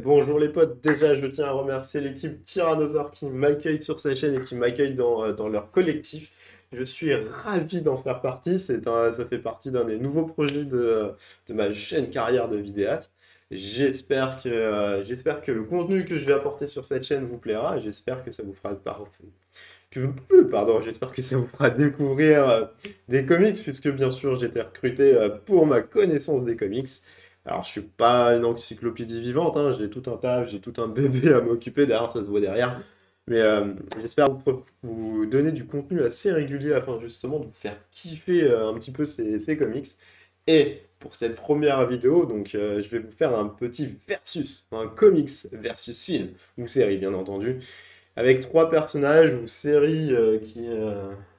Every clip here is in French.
Bonjour les potes, déjà je tiens à remercier l'équipe Tyrannosaure qui m'accueille sur sa chaîne et qui m'accueille dans leur collectif. Je suis ravi d'en faire partie, ça fait partie d'un des nouveaux projets de ma chaîne carrière de vidéaste. J'espère que le contenu que je vais apporter sur cette chaîne vous plaira, j'espère que ça vous fera j'espère que ça vous fera découvrir des comics, puisque bien sûr j'ai été recruté pour ma connaissance des comics. Alors je suis pas une encyclopédie vivante, hein, j'ai tout un taf, j'ai tout un bébé à m'occuper, derrière ça se voit derrière. Mais j'espère vous donner du contenu assez régulier afin justement de vous faire kiffer un petit peu ces comics. Et pour cette première vidéo, donc je vais vous faire un petit versus, un comics versus film, ou série bien entendu avec trois personnages ou séries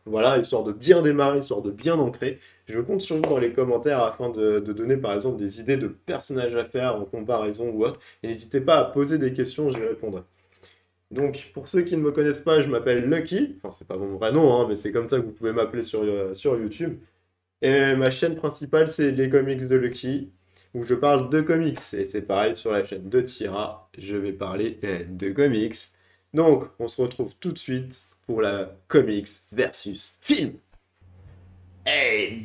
voilà, histoire de bien démarrer, histoire de bien ancrer. Je compte sur vous dans les commentaires afin de donner par exemple des idées de personnages à faire en comparaison ou autre. Et n'hésitez pas à poser des questions, j'y répondrai. Donc, pour ceux qui ne me connaissent pas, je m'appelle Lucky. Enfin, c'est pas mon vrai nom, hein, mais c'est comme ça que vous pouvez m'appeler sur YouTube. Et ma chaîne principale, c'est les comics de Lucky, où je parle de comics. Et c'est pareil sur la chaîne de Tira, je vais parler de comics. Donc, on se retrouve tout de suite pour la comics versus film.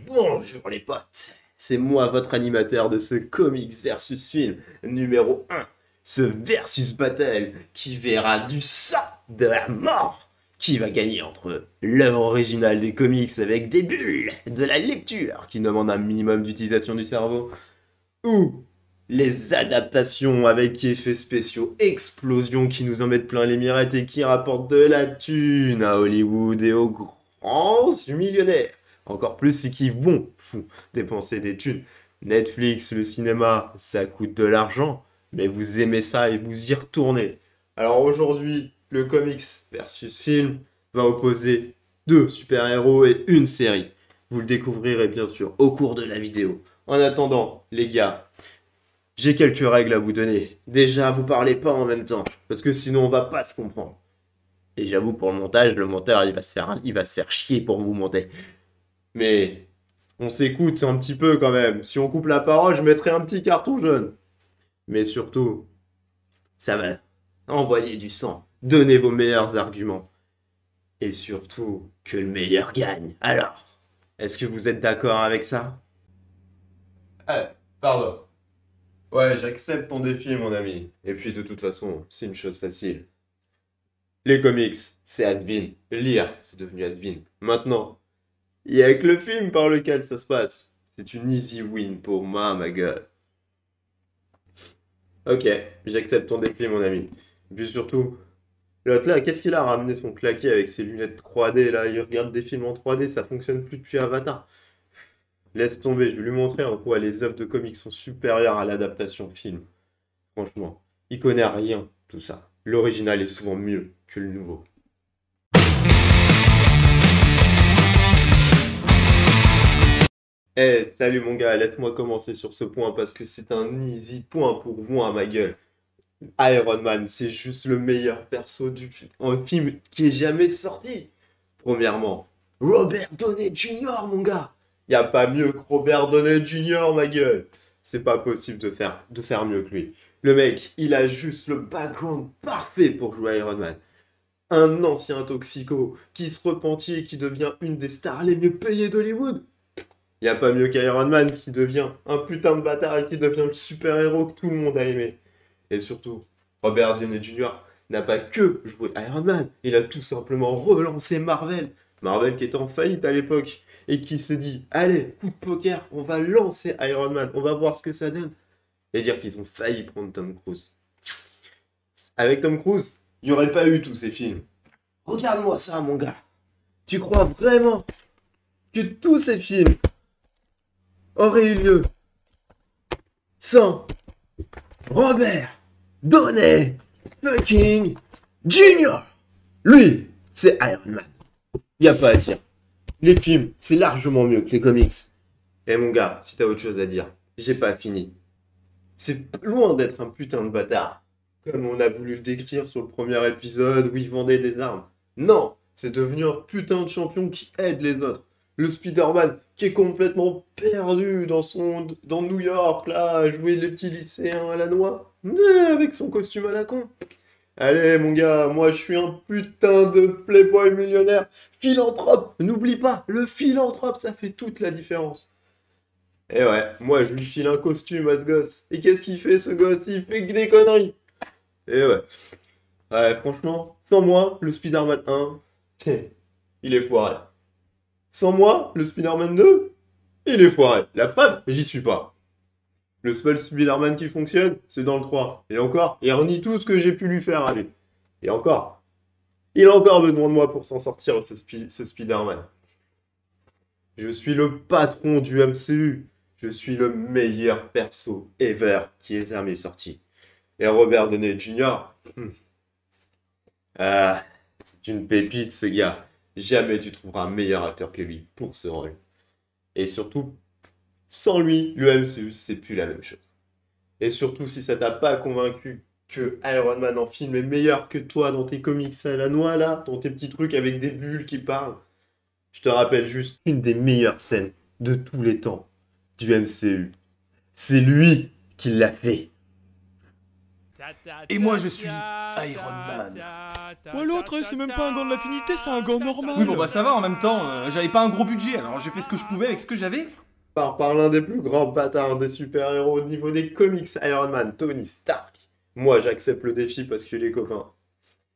Bonjour les potes, c'est moi votre animateur de ce comics versus film numéro 1. Ce versus battle qui verra du sang, de la mort. Qui va gagner entre l'œuvre originale des comics avec des bulles, de la lecture qui demande un minimum d'utilisation du cerveau, ou les adaptations avec effets spéciaux, explosions qui nous en mettent plein les mirettes et qui rapportent de la thune à Hollywood et aux grands millionnaires. Encore plus c'est qui vont fou dépenser des thunes. Netflix, le cinéma, ça coûte de l'argent, mais vous aimez ça et vous y retournez. Alors aujourd'hui, le comics versus film va opposer deux super-héros et une série. Vous le découvrirez bien sûr au cours de la vidéo. En attendant, les gars, j'ai quelques règles à vous donner. Déjà, vous parlez pas en même temps, parce que sinon on va pas se comprendre. Et j'avoue, pour le montage, le monteur, il va se faire chier pour vous monter. Mais on s'écoute un petit peu quand même. Si on coupe la parole, je mettrai un petit carton jaune. Mais surtout, ça va envoyer du sang. Donnez vos meilleurs arguments. Et surtout, que le meilleur gagne. Alors, est-ce que vous êtes d'accord avec ça? Pardon. Ouais, j'accepte ton défi, mon ami. Et puis, de toute façon, c'est une chose facile. Les comics, c'est has-been. Lire, c'est devenu has-been. Maintenant, il y a que le film par lequel ça se passe. C'est une easy win pour moi, ma gueule. Ok, j'accepte ton défi, mon ami. Et puis surtout, l'autre là, qu'est-ce qu'il a ramené son claquet avec ses lunettes 3D là? Il regarde des films en 3D, ça fonctionne plus depuis Avatar. Laisse tomber, je vais lui montrer en quoi les œuvres de comics sont supérieures à l'adaptation film. Franchement, il connaît rien, tout ça. L'original est souvent mieux que le nouveau. Salut mon gars, laisse-moi commencer sur ce point parce que c'est un easy point pour moi, ma gueule. Iron Man, c'est juste le meilleur perso un film qui est jamais sorti. Premièrement, Robert Downey Jr., mon gars. Y a pas mieux que Robert Downey Jr., ma gueule. C'est pas possible de faire mieux que lui. Le mec, il a juste le background parfait pour jouer Iron Man. Un ancien toxico qui se repentit et qui devient une des stars les mieux payées d'Hollywood. Y a pas mieux qu'Iron Man qui devient un putain de bâtard et qui devient le super-héros que tout le monde a aimé. Et surtout, Robert Downey Jr. n'a pas que joué Iron Man, il a tout simplement relancé Marvel. Marvel qui était en faillite à l'époque et qui s'est dit, allez, coup de poker, on va lancer Iron Man, on va voir ce que ça donne. Et dire qu'ils ont failli prendre Tom Cruise. Avec Tom Cruise, il n'y aurait pas eu tous ces films. Regarde-moi ça, mon gars. Tu crois vraiment que tous ces films auraient eu lieu sans Robert Downey fucking Junior? Lui, c'est Iron Man. Y a pas à dire. Les films, c'est largement mieux que les comics. Eh mon gars, si t'as autre chose à dire, j'ai pas fini. C'est loin d'être un putain de bâtard, comme on a voulu le décrire sur le premier épisode où il vendait des armes. Non, c'est devenu un putain de champion qui aide les autres. Le Spider-Man qui est complètement perdu dans New York, là, à jouer les petits lycéens à la noix. avec son costume à la con. Allez, mon gars, moi je suis un putain de playboy millionnaire, philanthrope. N'oublie pas, le philanthrope, ça fait toute la différence. Et ouais, moi je lui file un costume à ce gosse. Et qu'est-ce qu'il fait ce gosse? Il fait que des conneries. Et ouais. Ouais, franchement, sans moi, le Spider-Man 1, il est foiré. Sans moi, le Spider-Man 2, il est foiré. La preuve, j'y suis pas. Le seul Spider-Man qui fonctionne, c'est dans le 3. Et encore, il renie tout ce que j'ai pu lui faire à lui. Et encore, il a encore besoin de moi pour s'en sortir, ce Spider-Man. Je suis le patron du MCU. Je suis le meilleur perso ever qui est jamais sorti. Et Robert Downey Jr., ah, c'est une pépite ce gars. Jamais tu trouveras un meilleur acteur que lui pour ce rôle. Et surtout, sans lui, le MCU, c'est plus la même chose. Et surtout, si ça t'a pas convaincu que Iron Man en film est meilleur que toi dans tes comics à la noix, là, dans tes petits trucs avec des bulles qui parlent, je te rappelle juste une des meilleures scènes de tous les temps du MCU. C'est lui qui l'a fait. Et moi je suis Iron Man. Ouais, l'autre, c'est même pas un gant de l'affinité, c'est un gant normal. Oui bon bah ça va en même temps, j'avais pas un gros budget alors j'ai fait ce que je pouvais avec ce que j'avais. Par l'un des plus grands bâtards des super-héros au niveau des comics Iron Man, Tony Stark. Moi, j'accepte le défi parce que les copains,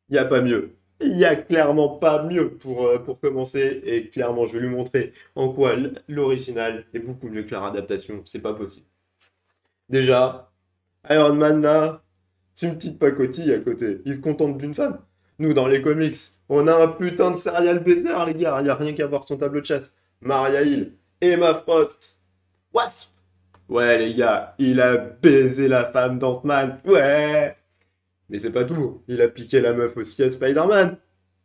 il n'y a pas mieux. Il n'y a clairement pas mieux pour commencer. Et clairement, je vais lui montrer en quoi l'original est beaucoup mieux que la réadaptation. C'est pas possible. Déjà, Iron Man, là, c'est une petite pacotille à côté. Il se contente d'une femme. Nous, dans les comics, on a un putain de serial baiser, les gars. Il n'y a rien qu'à voir son tableau de chasse. Maria Hill, Emma Frost, Wasp. Ouais, les gars, il a baisé la femme d'Ant-Man. Ouais. Mais c'est pas tout. Il a piqué la meuf aussi à Spider-Man.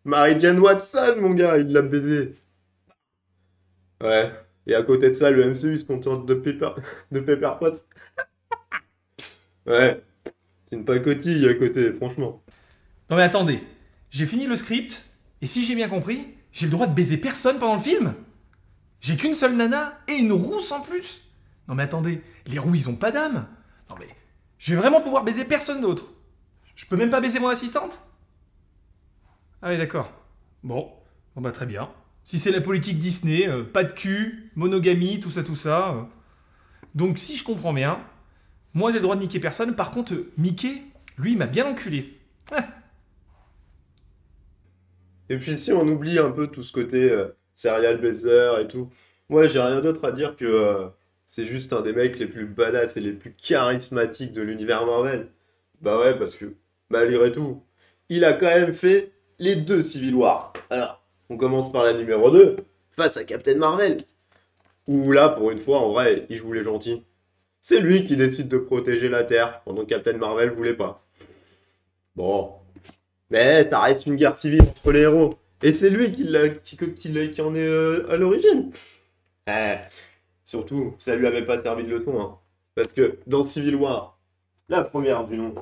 Mary Jane Watson, mon gars, il l'a baisé. Ouais. Et à côté de ça, le MCU se contente de Pepper Potts. Ouais. C'est une pacotille à côté, franchement. Non mais attendez, j'ai fini le script, et si j'ai bien compris, j'ai le droit de baiser personne pendant le film? J'ai qu'une seule nana, et une rousse en plus? Non mais attendez, les roux ils ont pas d'âme? Non mais, je vais vraiment pouvoir baiser personne d'autre? Je peux même pas baiser mon assistante? Ah oui d'accord. Bon bah très bien. Si c'est la politique Disney, pas de cul, monogamie, tout ça. Donc si je comprends bien, moi j'ai le droit de niquer personne, par contre Mickey, lui il m'a bien enculé. Ah. Et puis si on oublie un peu tout ce côté serial baiser et tout, moi j'ai rien d'autre à dire que c'est juste un des mecs les plus badass et les plus charismatiques de l'univers Marvel. Bah ouais, parce que malgré tout, il a quand même fait les deux Civil War. Alors, on commence par la numéro 2, face à Captain Marvel. Où là, pour une fois, en vrai, il joue les gentils. C'est lui qui décide de protéger la Terre, pendant que Captain Marvel voulait pas. Bon, mais ça reste une guerre civile entre les héros. Et c'est lui qui en est à l'origine. Eh, surtout, ça lui avait pas servi de leçon. Hein. Parce que dans Civil War, la première du nom,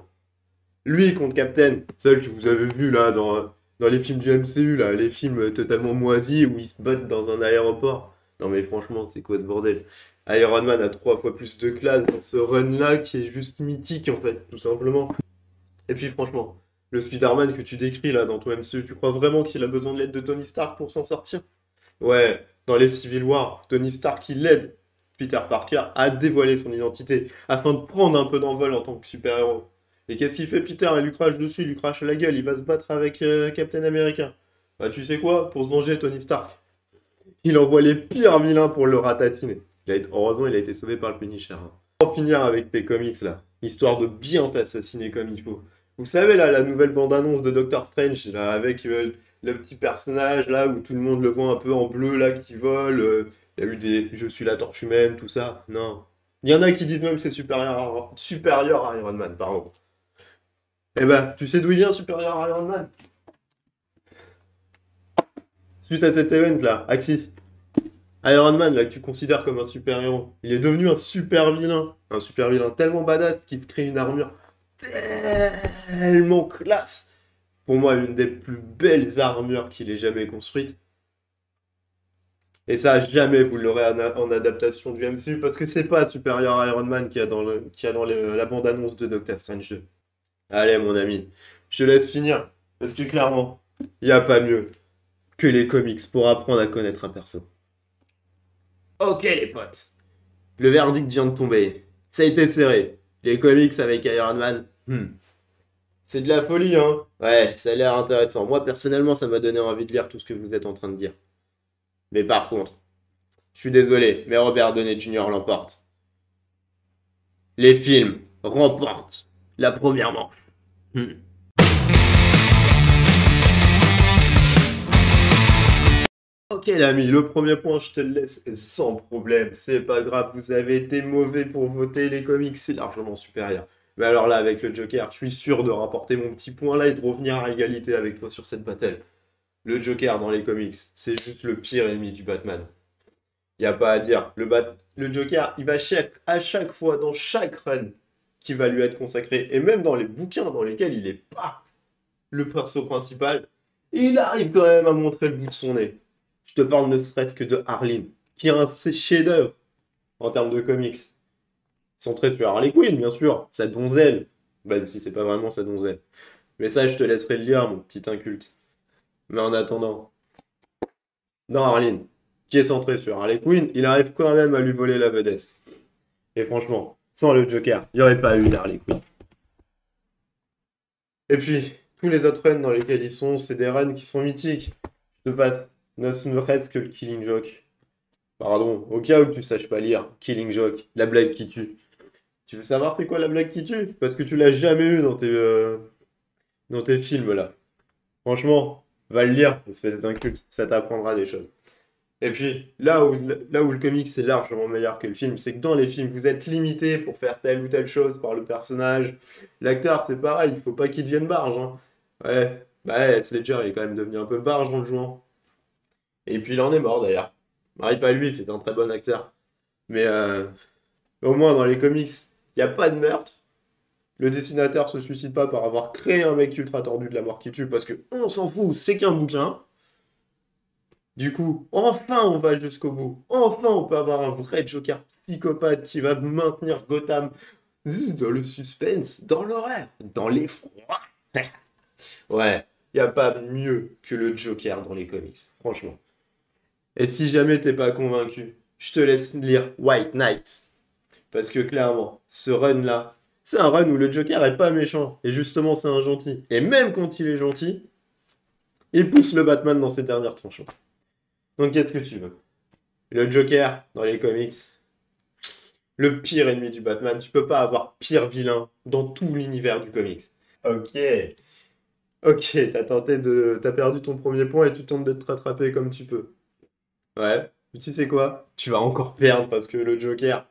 lui contre Captain, celle que vous avez vue là dans les films du MCU, là, les films totalement moisis où ils se battent dans un aéroport. Non mais franchement, c'est quoi ce bordel? Iron Man a 3 fois plus de classe dans ce run-là qui est juste mythique en fait, tout simplement. Et puis franchement, le Spider-Man que tu décris là dans ton MCU, tu crois vraiment qu'il a besoin de l'aide de Tony Stark pour s'en sortir? Ouais, dans les Civil War, Tony Stark il aide Peter Parker à dévoiler son identité afin de prendre un peu d'envol en tant que super-héros. Et qu'est-ce qu'il fait Peter? Il lui crache dessus, il lui crache à la gueule, il va se battre avec Captain America. Bah tu sais quoi? Pour se venger, Tony Stark, il envoie les pires vilains pour le ratatiner. Heureusement, il a été sauvé par le Punisher. Hein. Pour finir avec tes comics là, histoire de bien t'assassiner comme il faut. Vous savez là, la nouvelle bande-annonce de Doctor Strange, là, avec le petit personnage là, où tout le monde le voit un peu en bleu là, qui vole. Il y a eu des Je suis la torche humaine, tout ça. Non. Il y en a qui disent même que c'est supérieur à Iron Man, pardon. Eh ben, tu sais d'où il vient supérieur à Iron Man? Suite à cet event là, Axis. Iron Man, là, que tu considères comme un super-héros, il est devenu un super vilain. Un super vilain tellement badass qu'il se crée une armure tellement classe. Pour moi, l'une des plus belles armures qu'il ait jamais construites. Et ça, jamais vous l'aurez en adaptation du MCU parce que c'est pas supérieur à Iron Man qu'il y a dans la bande-annonce de Doctor Strange 2. Allez, mon ami, je te laisse finir parce que clairement, il n'y a pas mieux que les comics pour apprendre à connaître un perso. Ok, les potes, le verdict vient de tomber. Ça a été serré. Les comics avec Iron Man, c'est de la folie, hein? Ouais, ça a l'air intéressant. Moi, personnellement, ça m'a donné envie de lire tout ce que vous êtes en train de dire. Mais par contre, je suis désolé, mais Robert Downey Jr. l'emporte. Les films remportent la première manche. Ok l'ami, le premier point, je te le laisse sans problème. C'est pas grave, vous avez été mauvais pour voter, les comics, c'est largement supérieur. Mais alors là, avec le Joker, je suis sûr de rapporter mon petit point là et de revenir à égalité avec toi sur cette bataille. Le Joker dans les comics, c'est juste le pire ennemi du Batman. Y a pas à dire. Le Joker, il va à chaque fois, dans chaque run qui va lui être consacré, et même dans les bouquins dans lesquels il est pas le perso principal, il arrive quand même à montrer le bout de son nez. Je te parle ne serait-ce que de Harleen, qui est un chef-d'œuvre en termes de comics. Centré sur Harley Quinn, bien sûr, sa donzelle, même si c'est pas vraiment sa donzelle. Mais ça, je te laisserai le lire, mon petit inculte. Mais en attendant, dans Harleen, qui est centré sur Harley Quinn, il arrive quand même à lui voler la vedette. Et franchement, sans le Joker, il n'y aurait pas eu d'Harley Quinn. Et puis, tous les autres runs dans lesquels ils sont, c'est des runs qui sont mythiques. Je te passe ne serait-ce que le Killing Joke. Pardon, au cas où tu saches pas lire, Killing Joke, la blague qui tue. Tu veux savoir c'est quoi la blague qui tue? Parce que tu l'as jamais eu dans tes films là. Franchement, va le lire, espèce d'inculte, ça t'apprendra des choses. Et puis, là où le comic c'est largement meilleur que le film, c'est que dans les films, vous êtes limité pour faire telle ou telle chose par le personnage. L'acteur, c'est pareil, il faut pas qu'il devienne barge. Hein. Ouais, bah Heath Ledger, il est quand même devenu un peu barge en le jouant. Et puis il en est mort d'ailleurs. Marie pas lui, c'était un très bon acteur. Mais au moins dans les comics, il n'y a pas de meurtre. Le dessinateur se suicide pas par avoir créé un mec ultra tordu de la mort qui tue parce que on s'en fout, c'est qu'un bouquin. Du coup, enfin on va jusqu'au bout. Enfin on peut avoir un vrai Joker psychopathe qui va maintenir Gotham dans le suspense, dans l'horreur, dans l'effroi. Ouais, il n'y a pas mieux que le Joker dans les comics, franchement. Et si jamais t'es pas convaincu, je te laisse lire White Knight. Parce que clairement, ce run-là, c'est un run où le Joker est pas méchant. Et justement, c'est un gentil. Et même quand il est gentil, il pousse le Batman dans ses dernières tranchants. Donc qu'est-ce que tu veux? Le Joker, dans les comics, le pire ennemi du Batman. Tu peux pas avoir pire vilain dans tout l'univers du comics. Ok. Ok, t'as perdu ton premier point et tu tentes de te rattraper comme tu peux. Ouais, mais tu sais quoi? Tu vas encore perdre parce que le Joker,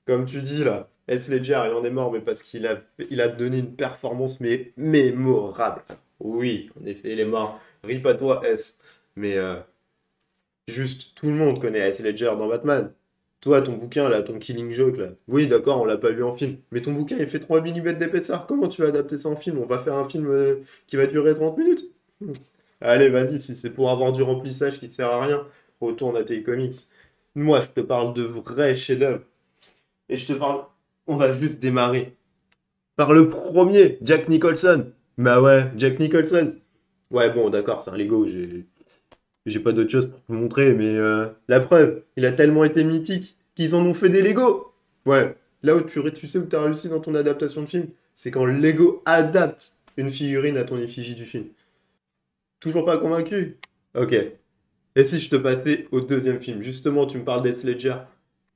comme tu dis là, Heath Ledger, il en est mort, mais parce qu'il a donné une performance mais mémorable. Oui, en effet, il est mort. Rip à toi, S. Mais juste, tout le monde connaît Heath Ledger dans Batman. Toi, ton bouquin là, ton Killing Joke là. Oui, d'accord, on l'a pas lu en film. Mais ton bouquin, il fait 3 millimètres d'épaisseur. Comment tu vas adapter ça en film? On va faire un film qui va durer 30 minutes. Allez, vas-y, si c'est pour avoir du remplissage qui sert à rien, retourne à tes comics. Moi, je te parle de vrais chefs-d'œuvre. Et je te parle. On va juste démarrer par le premier, Jack Nicholson. Bah ouais, Jack Nicholson. Ouais, bon, d'accord, c'est un Lego. J'ai pas d'autre chose pour te montrer, mais la preuve, il a tellement été mythique qu'ils en ont fait des Lego. Ouais, là où tu sais où t'as réussi dans ton adaptation de film, c'est quand Lego adapte une figurine à ton effigie du film. Toujours pas convaincu? Ok. Et si je te passais au deuxième film? Justement, tu me parles d'Heath Ledger.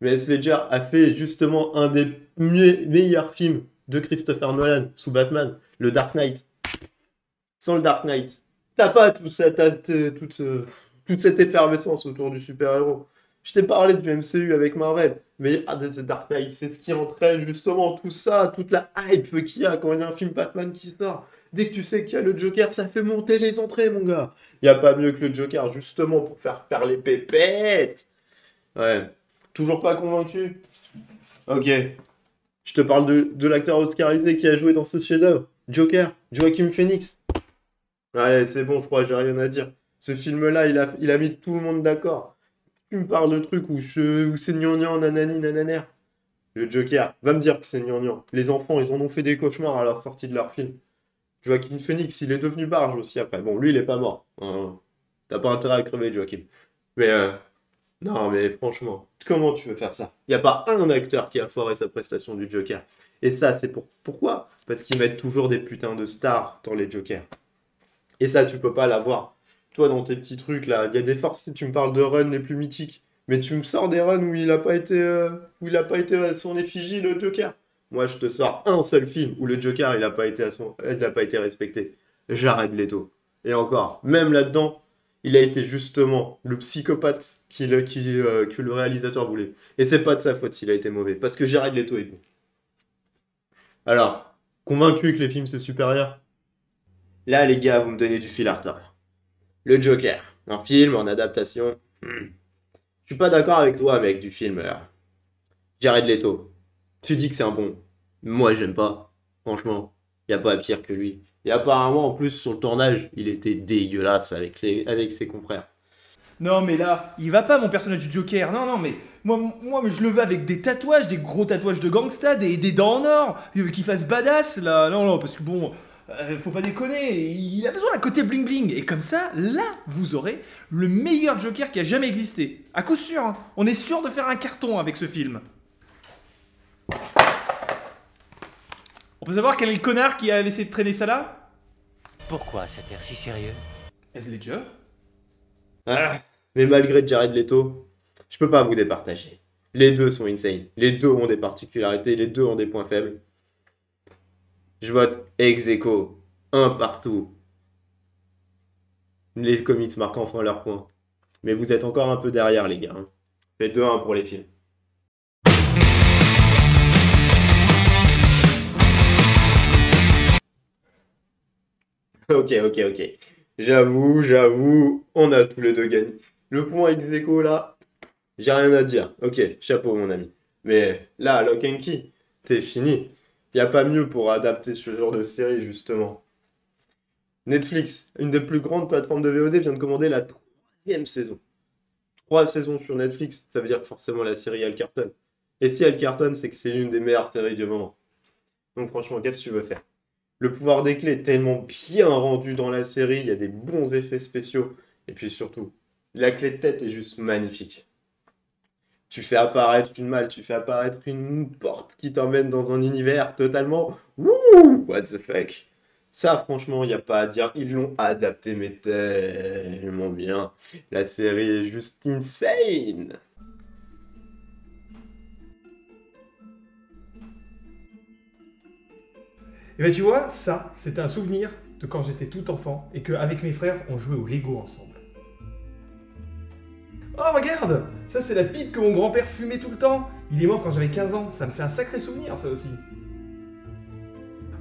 Mais Heath Ledger a fait justement un des meilleurs films de Christopher Nolan sous Batman, le Dark Knight. Sans le Dark Knight, t'as pas toute cette effervescence autour du super-héros. Je t'ai parlé du MCU avec Marvel, mais The Dark Knight, c'est ce qui entraîne justement tout ça, toute la hype qu'il y a quand il y a un film Batman qui sort. Dès que tu sais qu'il y a le Joker, ça fait monter les entrées, mon gars. Il n'y a pas mieux que le Joker, justement, pour faire les pépettes. Ouais. Toujours pas convaincu? Ok. Je te parle de l'acteur oscarisé qui a joué dans ce chef-d'œuvre. Joker, Joaquin Phoenix. Allez, c'est bon, je crois, j'ai rien à dire. Ce film-là, il a mis tout le monde d'accord. tu me parles de trucs où c'est gnangnan, nanani, nananer. Le Joker, va me dire que c'est gnangnan. Les enfants, ils en ont fait des cauchemars à la sortie de leur film. Joaquin Phoenix, il est devenu barge aussi après. Bon, lui, il est pas mort. T'as pas intérêt à crever, Joaquin. Mais, non, mais franchement, comment tu veux faire ça? Y a pas un acteur qui a foiré sa prestation du Joker. Et ça, c'est pourquoi? Parce qu'ils mettent toujours des putains de stars dans les Jokers. Et ça, tu peux pas l'avoir. Toi, dans tes petits trucs, là, il y a des forces, si tu me parles de runs les plus mythiques. Mais tu me sors des runs où il a pas été, à son effigie, le Joker. Moi, je te sors un seul film où le Joker, il a pas été respecté. Jared Leto. Et encore, même là-dedans, il a été justement le psychopathe que le réalisateur voulait. Et c'est pas de sa faute s'il a été mauvais, parce que Jared Leto est bon. Alors, convaincu que les films c'est supérieur? Là, les gars, vous me donnez du fil à retordre. Le Joker, un film en adaptation. Je suis pas d'accord avec toi, mec, du film. Jared Leto, tu dis que c'est un bon. Moi, j'aime pas. Franchement, y a pas pire que lui. Et apparemment, en plus, sur le tournage, il était dégueulasse avec ses confrères. Non, mais là, il va pas, mon personnage du Joker. Non, mais moi, je le veux avec des tatouages, des gros tatouages de gangsta, des dents en or, qui fassent badass, là. Non, parce que bon, faut pas déconner, il a besoin d'un côté bling-bling. Et comme ça, là, vous aurez le meilleur Joker qui a jamais existé. À coup sûr, hein. On est sûr de faire un carton avec ce film. On peut savoir quel est le connard qui a laissé traîner ça là? Pourquoi cet air si sérieux? Heath Ledger. Ah, mais malgré Jared Leto, je peux pas vous départager. Les deux sont insane. Les deux ont des particularités, les deux ont des points faibles. Je vote ex aequo, un partout. Les comics marquent enfin leurs points. Mais vous êtes encore un peu derrière, les gars. Faites 2-1 pour les films. Ok. J'avoue, on a tous les deux gagné. Le point ex aequo, là, j'ai rien à dire. Ok, chapeau, mon ami. Mais là, Lock and Key, t'es fini. Y a pas mieux pour adapter ce genre de série, justement. Netflix, une des plus grandes plateformes de VOD, vient de commander la 3e saison. 3 saisons sur Netflix, ça veut dire que forcément la série, elle cartonne. Et si elle cartonne, c'est que c'est l'une des meilleures séries du moment. Donc franchement, qu'est-ce que tu veux faire? Le pouvoir des clés est tellement bien rendu dans la série, il y a des bons effets spéciaux. Et puis surtout, la clé de tête est juste magnifique. Tu fais apparaître une malle, tu fais apparaître une porte qui t'emmène dans un univers totalement... Wouh, what the fuck? Ça, franchement, il n'y a pas à dire. Ils l'ont adapté, mais tellement bien. La série est juste insane. Et ben tu vois, ça, c'était un souvenir de quand j'étais tout enfant et qu'avec mes frères, on jouait au Lego ensemble. Oh regarde, ça c'est la pipe que mon grand-père fumait tout le temps. Il est mort quand j'avais 15 ans, ça me fait un sacré souvenir ça aussi.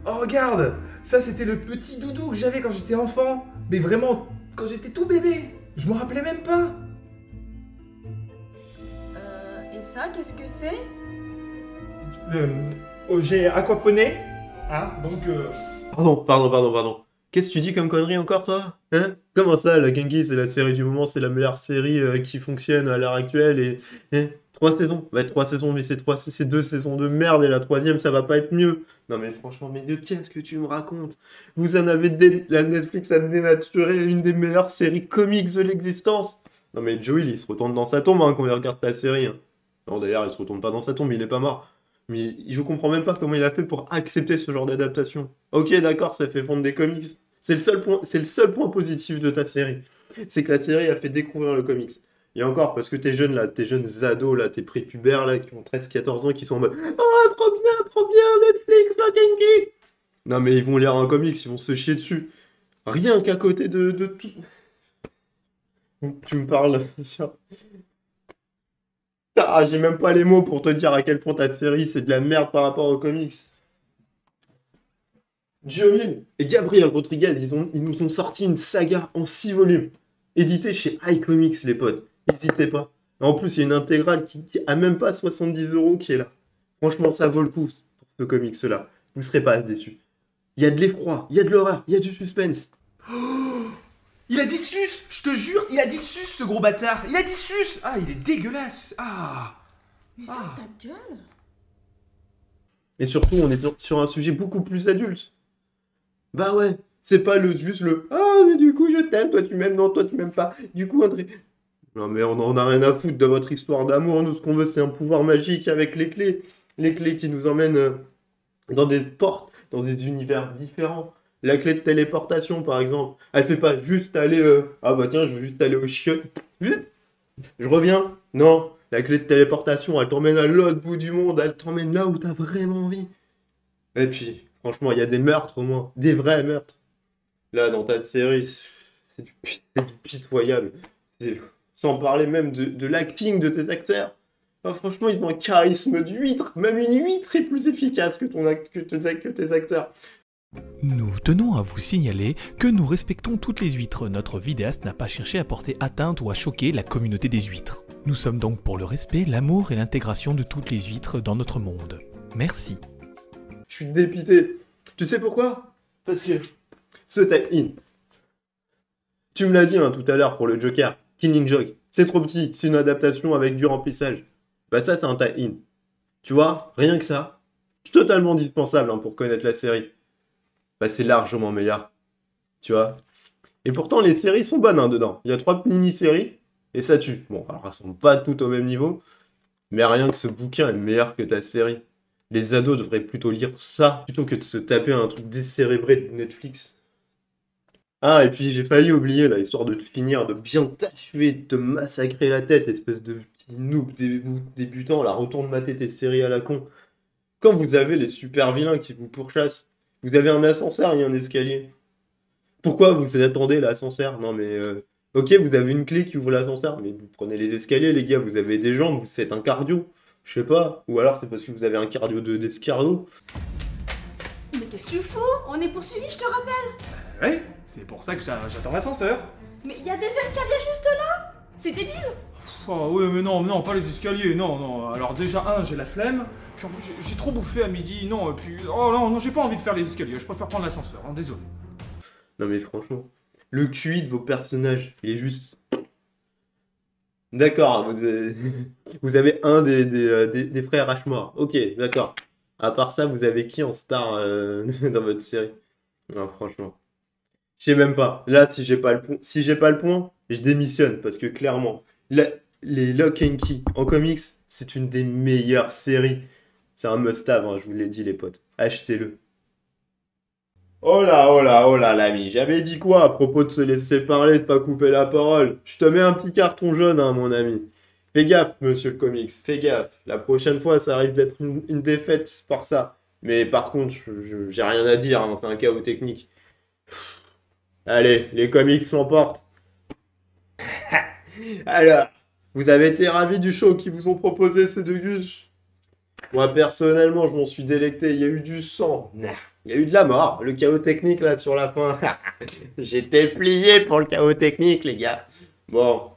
Oh regarde, ça c'était le petit doudou que j'avais quand j'étais enfant. Mais vraiment, quand j'étais tout bébé. Je me rappelais même pas. Et ça, qu'est-ce que c'est? J'ai aquaponé. Hein, donc Pardon. Qu'est-ce que tu dis comme connerie encore, toi? Hein? Comment ça, la Genki, c'est la série du moment, c'est la meilleure série qui fonctionne à l'heure actuelle et 3 saisons? Ouais, 3 saisons, mais c'est 2 saisons de merde et la 3e, ça va pas être mieux. Non mais franchement, mais de qu'est-ce que tu me racontes? Vous en avez la Netflix a dénaturé une des meilleures séries comics de l'existence. Non mais Joel, il se retourne dans sa tombe hein, quand il regarde la série. Hein. Non d'ailleurs, il se retourne pas dans sa tombe, il est pas mort. Mais je comprends même pas comment il a fait pour accepter ce genre d'adaptation. Ok, d'accord, ça fait vendre des comics. C'est le seul point positif de ta série. C'est que la série a fait découvrir le comics. Et encore, parce que tes jeunes ados, là, tes prépubères, là, qui ont 13-14 ans, qui sont en mode « Oh, trop bien, Netflix, Lock and Key !» Non, mais ils vont lire un comics, ils vont se chier dessus. Rien qu'à côté de tout... Tu me parles... Ah, j'ai même pas les mots pour te dire à quel point ta série c'est de la merde par rapport aux comics. Joel et Gabriel Rodriguez, ils nous ont sorti une saga en 6 volumes, édité chez iComics, les potes. N'hésitez pas. Et en plus, il y a une intégrale qui a même pas 70 € qui est là. Franchement, ça vaut le coup pour ce comics-là. Vous serez pas déçus. Il y a de l'effroi, il y a de l'horreur, il y a du suspense. Il a dit sus, je te jure, il a dit sus ce gros bâtard. Il a dit sus. Ah, il est dégueulasse. Ah. Mais ferme ta gueule. Et surtout, on est sur un sujet beaucoup plus adulte. Bah ouais, c'est pas juste le « Ah, mais du coup, je t'aime, toi tu m'aimes, non, toi tu m'aimes pas. » Du coup, André... Non mais on en a rien à foutre de votre histoire d'amour. Nous, ce qu'on veut, c'est un pouvoir magique avec les clés. Les clés qui nous emmènent dans des portes, dans des univers différents. La clé de téléportation, par exemple. Elle fait pas juste aller... Ah bah tiens, je veux juste aller au chiottes. Vite, je reviens. Non, la clé de téléportation, elle t'emmène à l'autre bout du monde. Elle t'emmène là où t'as vraiment envie. Et puis, franchement, il y a des meurtres au moins. Des vrais meurtres. Là, dans ta série, c'est du pitoyable. Sans parler même de l'acting de tes acteurs. Enfin, franchement, ils ont un charisme d'huître. Même une huître est plus efficace que tes acteurs. Nous tenons à vous signaler que nous respectons toutes les huîtres. Notre vidéaste n'a pas cherché à porter atteinte ou à choquer la communauté des huîtres. Nous sommes donc pour le respect, l'amour et l'intégration de toutes les huîtres dans notre monde. Merci. Je suis dépité. Tu sais pourquoi? Parce que ce type-in, tu me l'as dit tout à l'heure pour le Joker, Killing Joke, c'est trop petit, c'est une adaptation avec du remplissage. Bah ça, c'est un tie-in. Tu vois, rien que ça, totalement indispensable pour connaître la série. Bah c'est largement meilleur. Tu vois. Et pourtant, les séries sont bonnes dedans. Il y a 3 mini-séries, et ça tue. Bon, alors elles sont pas toutes au même niveau, mais rien que ce bouquin est meilleur que ta série. Les ados devraient plutôt lire ça, plutôt que de se taper un truc décérébré de Netflix. Ah, et puis j'ai failli oublier, là, histoire de te finir, de bien t'achever, de te massacrer la tête, espèce de petit noob débutant, là, retourne mater tes séries à la con. Quand vous avez les super vilains qui vous pourchassent, vous avez un ascenseur et un escalier. Pourquoi vous attendez l'ascenseur? Non mais, ok, vous avez une clé qui ouvre l'ascenseur, mais vous prenez les escaliers, les gars, vous avez des jambes, vous faites un cardio. Je sais pas, ou alors c'est parce que vous avez un cardio d'escargot. Mais qu'est-ce que tu fous? On est poursuivis, je te rappelle. Ouais, c'est pour ça que j'attends l'ascenseur. Mais il y a des escaliers juste là. C'est débile. Oh ouais, mais non, pas les escaliers, non. Alors déjà, j'ai la flemme. Puis en plus, j'ai trop bouffé à midi, non. Et puis, oh non, j'ai pas envie de faire les escaliers. Je préfère prendre l'ascenseur, désolé. Non mais franchement, le QI de vos personnages, il est juste... D'accord, vous avez un des frères Ashmore. Ok, d'accord. À part ça, vous avez qui en star dans votre série? Non, franchement. Je sais même pas. Là, si j'ai pas le point, je démissionne. Parce que clairement, les Lock and Key en comics, c'est une des meilleures séries. C'est un must-have, je vous l'ai dit, les potes. Achetez-le. Oh là, l'ami. J'avais dit quoi à propos de se laisser parler, de pas couper la parole? Je te mets un petit carton jaune, mon ami. Fais gaffe, monsieur le comics, fais gaffe. La prochaine fois, ça risque d'être une défaite par ça. Mais par contre, j'ai rien à dire, c'est un chaos technique. Allez, les comics l'emportent. Alors, vous avez été ravis du show qu'ils vous ont proposé ces deux gus? Moi, personnellement, je m'en suis délecté. Il y a eu du sang. Il y a eu de la mort. Le chaos technique, là, sur la fin. J'étais plié pour le chaos technique, les gars. Bon,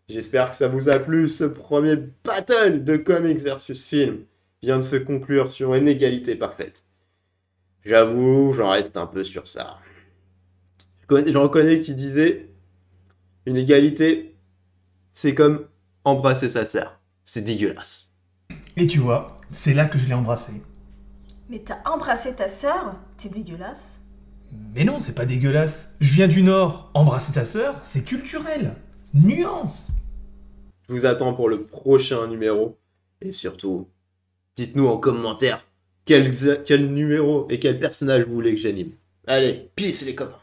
j'espère que ça vous a plu. Ce premier battle de comics versus film vient de se conclure sur une égalité parfaite. J'avoue, j'en reste un peu sur ça. J'en connais qui disaient une égalité, c'est comme embrasser sa sœur. C'est dégueulasse. Et tu vois, c'est là que je l'ai embrassée. Mais t'as embrassé ta sœur? T'es dégueulasse. Mais non, c'est pas dégueulasse. Je viens du Nord. Embrasser sa sœur, c'est culturel. Nuance. Je vous attends pour le prochain numéro. Et surtout, dites-nous en commentaire quel numéro et quel personnage vous voulez que j'anime. Allez, peace les copains.